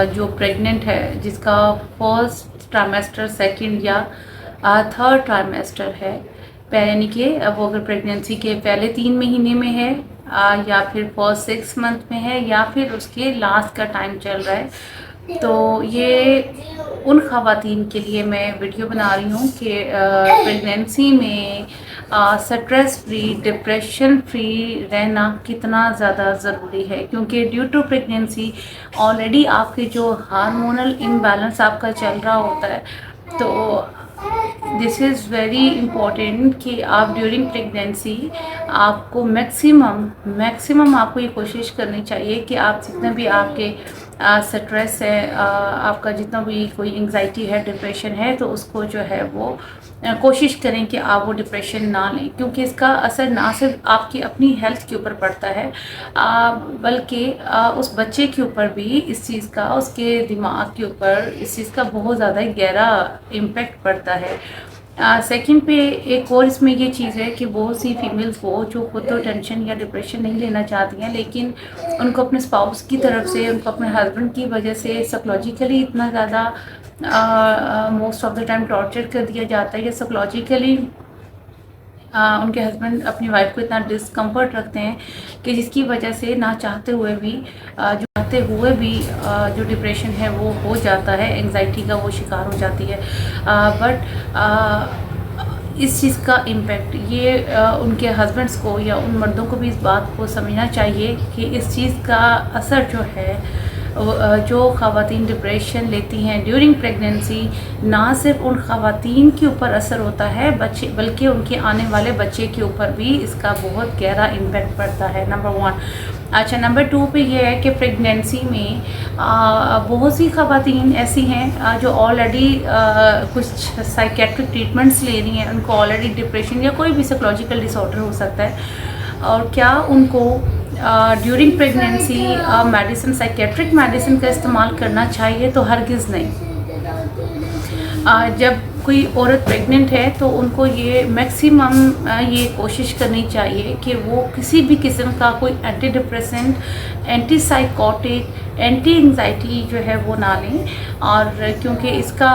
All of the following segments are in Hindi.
जो प्रेग्नेंट है, जिसका फर्स्ट ट्राइमेस्टर, सेकंड या थर्ड ट्राइमेस्टर है, यानी कि वो अगर प्रेगनेंसी के पहले 3 महीने में है, या फिर फर्स्ट 6 मंथ में है, या फिर उसके लास्ट का टाइम चल रहा है, तो ये उन ख़वातीन के लिए मैं वीडियो बना रही हूँ कि प्रेगनेंसी में स्ट्रेस फ्री, डिप्रेशन फ्री रहना कितना ज़्यादा ज़रूरी है। क्योंकि ड्यू टू प्रेगनेंसी ऑलरेडी आपके जो हार्मोनल इम्बैलेंस आपका चल रहा होता है, तो दिस इज़ वेरी इम्पॉर्टेंट कि आप ड्यूरिंग प्रेगनेंसी आपको मैक्सिमम आपको ये कोशिश करनी चाहिए कि आप जितना भी आपके स्ट्रेस है, आपका जितना भी कोई एंग्जाइटी है, डिप्रेशन है, तो उसको जो है वो कोशिश करें कि आप वो डिप्रेशन ना लें। क्योंकि इसका असर ना सिर्फ आपकी अपनी हेल्थ के ऊपर पड़ता है, बल्कि उस बच्चे के ऊपर भी इस चीज़ का, उसके दिमाग के ऊपर इस चीज़ का बहुत ज़्यादा गहरा इम्पेक्ट पड़ता है। सेकंड पे एक और इसमें ये चीज़ है कि बहुत सी फीमेल्स को जो खुद तो टेंशन या डिप्रेशन नहीं लेना चाहती हैं, लेकिन उनको अपने स्पाउस की तरफ से, उनको अपने हस्बैंड की वजह से साइकोलॉजिकली इतना ज़्यादा most of the time torture कर दिया जाता है, या साइकोलॉजिकली उनके हस्बैंड अपनी वाइफ को इतना डिस्कम्फर्ट रखते हैं कि जिसकी वजह से ना चाहते हुए भी जो डिप्रेशन है वो हो जाता है, एंग्जाइटी का वो शिकार हो जाती है। बट इस चीज़ का इम्पेक्ट ये उनके हस्बैंड्स को या उन मर्दों को भी इस बात को समझना चाहिए कि इस चीज़ का असर जो है, जो ख़वातीन डिप्रेशन लेती हैं ड्यूरिंग प्रेगनेंसी, ना सिर्फ उन ख़वातीन के ऊपर असर होता है बल्कि उनके आने वाले बच्चे के ऊपर भी इसका बहुत गहरा इम्पेक्ट पड़ता है। नंबर 1। अच्छा, नंबर 2 पे ये है कि प्रेगनेंसी में बहुत सी ख़वातीन ऐसी हैं जो ऑलरेडी कुछ साइकेट्रिक ट्रीटमेंट्स ले रही हैं, उनको ऑलरेडी डिप्रेशन या कोई भी साइकोलॉजिकल डिसऑर्डर हो सकता है, और क्या उनको during pregnancy medicine, psychiatric medicine का इस्तेमाल करना चाहिए? तो हरगिज़ नहीं। जब कोई औरत प्रेग्नेंट है तो उनको ये मैक्सिमम ये कोशिश करनी चाहिए कि वो किसी भी किस्म का कोई anti depressant, anti psychotic, anti anxiety जो है वो ना लें। और क्योंकि इसका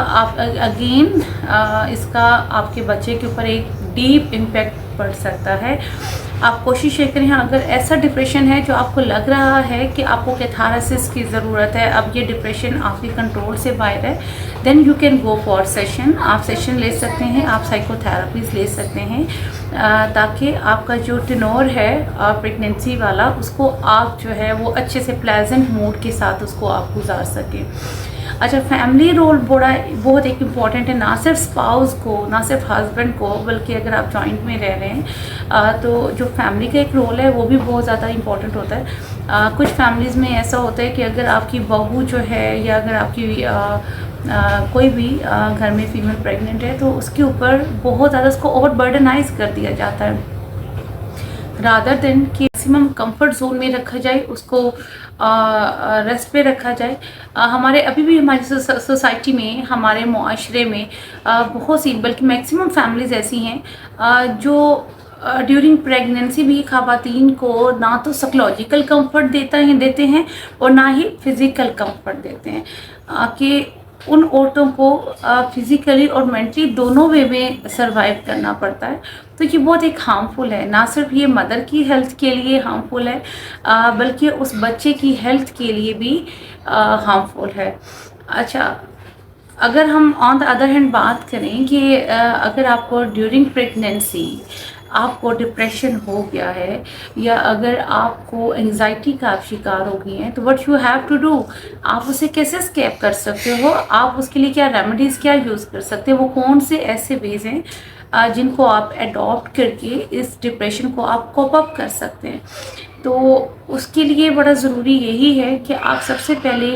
इसका आपके बच्चे के ऊपर एक डीप इम्पैक्ट पड़ सकता है। आप कोशिश ये करें, अगर ऐसा डिप्रेशन है जो आपको लग रहा है कि आपको कैथारसिस की ज़रूरत है, अब ये डिप्रेशन आपके कंट्रोल से बाहर है, then you can go for session. आप सेशन ले सकते हैं, आप साइकोथेरेपीज़ ले सकते हैं, ताकि आपका जो टेनोर है प्रेगनेंसी वाला, उसको आप जो है वो अच्छे से प्लेजेंट मूड के साथ उसको आप गुजार सकें। अच्छा, फैमिली रोल बहुत एक इम्पॉर्टेंट है, ना सिर्फ स्पाउस को, ना सिर्फ हस्बैंड को, बल्कि अगर आप जॉइंट में रह रहे हैं तो जो फैमिली का एक रोल है वो भी बहुत ज़्यादा इम्पॉर्टेंट होता है। कुछ फैमिलीज़ में ऐसा होता है कि अगर आपकी बहू जो है, या अगर आपकी कोई भी घर में फीमेल प्रेग्नेंट है, तो उसके ऊपर बहुत ज़्यादा उसको ओवर बर्डनाइज कर दिया जाता है, रादर देन कि मैक्सिमम कंफर्ट जोन में रखा जाए, उसको रेस्ट पे रखा जाए। हमारे अभी भी हमारी सोसाइटी में, हमारे मुआशरे में बहुत सी, बल्कि मैक्सिमम फैमिलीज़ ऐसी हैं जो ड्यूरिंग प्रेगनेंसी भी ख़वातीन को ना तो साइकोलॉजिकल कंफर्ट देते हैं और ना ही फिज़िकल कंफर्ट देते हैं, कि उन औरतों को फिज़िकली और मेंटली दोनों वे में सरवाइव करना पड़ता है। तो ये बहुत एक हार्मफुल है, ना सिर्फ ये मदर की हेल्थ के लिए हार्मफुल है, बल्कि उस बच्चे की हेल्थ के लिए भी हार्मफुल है। अच्छा, अगर हम ऑन द अदर हैंड बात करें कि अगर आपको ड्यूरिंग प्रेगनेंसी आपको डिप्रेशन हो गया है, या अगर आपको एंग्जाइटी का आप शिकार हो गई हैं, तो what you have to do, आप उसे कैसे स्केप कर सकते हो, आप उसके लिए क्या रेमेडीज़ क्या यूज़ कर सकते हो, वो कौन से ऐसे वेज हैं जिनको आप अडॉप्ट करके इस डिप्रेशन को आप कोप अप कर सकते हैं। तो उसके लिए बड़ा ज़रूरी यही है कि आप सबसे पहले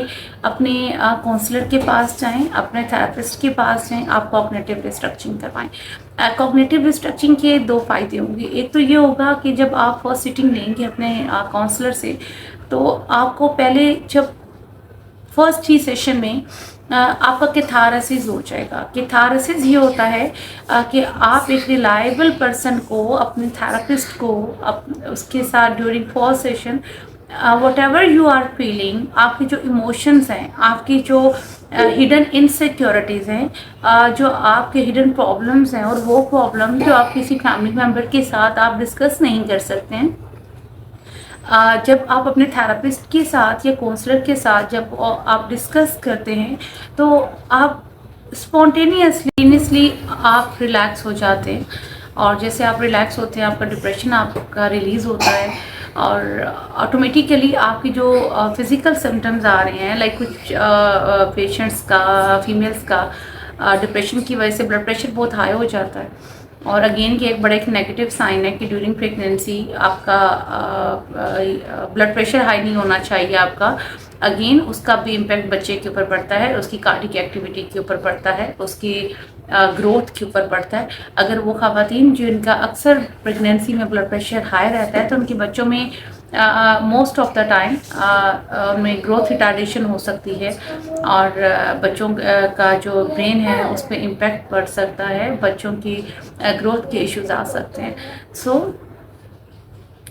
अपने काउंसलर के पास जाएं, अपने थेरेपिस्ट के पास जाएं, आप कॉग्निटिव रिस्ट्रक्चरिंग करवाएं। कॉग्निटिव रिस्ट्रक्चरिंग के 2 फ़ायदे होंगे। एक तो ये होगा कि जब आप फर्स्ट सिटिंग लेंगे अपने काउंसलर से, तो आपको पहले जब फर्स्ट ही सेशन में आपका कैथारसिस हो जाएगा। कैथारसिस ये होता है कि आप एक रिलायबल पर्सन को, अपने थेरेपिस्ट को, उसके साथ during first session whatever you are feeling, आपके जो इमोशंस हैं, आपकी जो हिडन इनसिक्योरिटीज़ हैं, जो आपके हिडन प्रॉब्लम्स हैं, और वो प्रॉब्लम जो आप किसी फैमिली मेम्बर के साथ आप डिस्कस नहीं कर सकते हैं, जब आप अपने थेरेपिस्ट के साथ या काउंसलर के साथ जब आप डिस्कस करते हैं, तो आप स्पॉन्टेनियसली आप रिलैक्स हो जाते हैं। और जैसे आप रिलैक्स होते हैं, आपका डिप्रेशन आपका रिलीज़ होता है, और ऑटोमेटिकली आपकी जो फिज़िकल सिम्टम्स आ रहे हैं, लाइक कुछ पेशेंट्स का, फीमेल्स का डिप्रेशन की वजह से ब्लड प्रेशर बहुत हाई हो जाता है। और अगेन कि एक बड़ा एक नेगेटिव साइन है कि ड्यूरिंग प्रेगनेंसी आपका ब्लड प्रेशर हाई नहीं होना चाहिए आपका। अगेन उसका भी इम्पैक्ट बच्चे के ऊपर पड़ता है, उसकी कार्डिक एक्टिविटी के ऊपर पड़ता है, उसकी ग्रोथ के ऊपर पड़ता है। अगर वो ख़वातीन जिनका अक्सर प्रेगनेंसी में ब्लड प्रेशर हाई रहता है, तो उनके बच्चों में मोस्ट ऑफ द टाइम में ग्रोथ रिटार्डेशन हो सकती है, और बच्चों का जो ब्रेन है उस पर इम्पेक्ट पड़ सकता है, बच्चों की ग्रोथ के इश्यूज आ सकते हैं। सो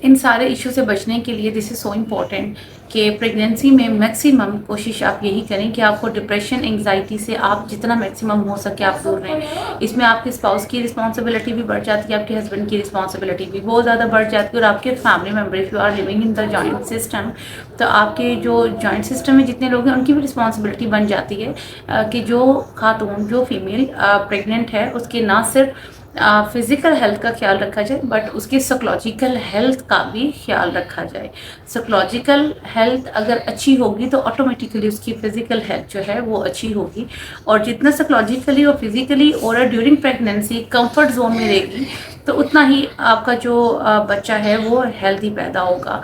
इन सारे इशू से बचने के लिए दिस इज़ सो इम्पॉर्टेंट कि प्रेगनेंसी में मैक्सिमम कोशिश आप यही करें कि आपको डिप्रेशन, एंग्जाइटी से आप जितना मैक्सिमम हो सके आप दूर रहें। इसमें आपके स्पाउस की रिस्पॉन्सिबिलिटी भी बढ़ जाती है, आपके हस्बैंड की रिस्पॉन्सिबिलिटी भी बहुत ज़्यादा बढ़ जाती है, और आपके family member, if you are living in the joint system, तो आपके जो जॉइंट सिस्टम में जितने लोग हैं उनकी भी रिस्पॉन्सिबिलिटी बन जाती है कि जो खातून, जो फीमेल प्रेगनेंट है, उसके ना सिर्फ फिज़िकल हेल्थ का ख्याल रखा जाए, बट उसकी साइकोलॉजिकल हेल्थ का भी ख्याल रखा जाए। साइकोलॉजिकल हेल्थ अगर अच्छी होगी तो ऑटोमेटिकली उसकी फ़िज़िकल हेल्थ जो है वो अच्छी होगी, और जितना साइकोलॉजिकली और फिज़िकली और ड्यूरिंग प्रेगनेंसी कंफर्ट जोन में रहेगी, तो उतना ही आपका जो बच्चा है वो हेल्दी पैदा होगा।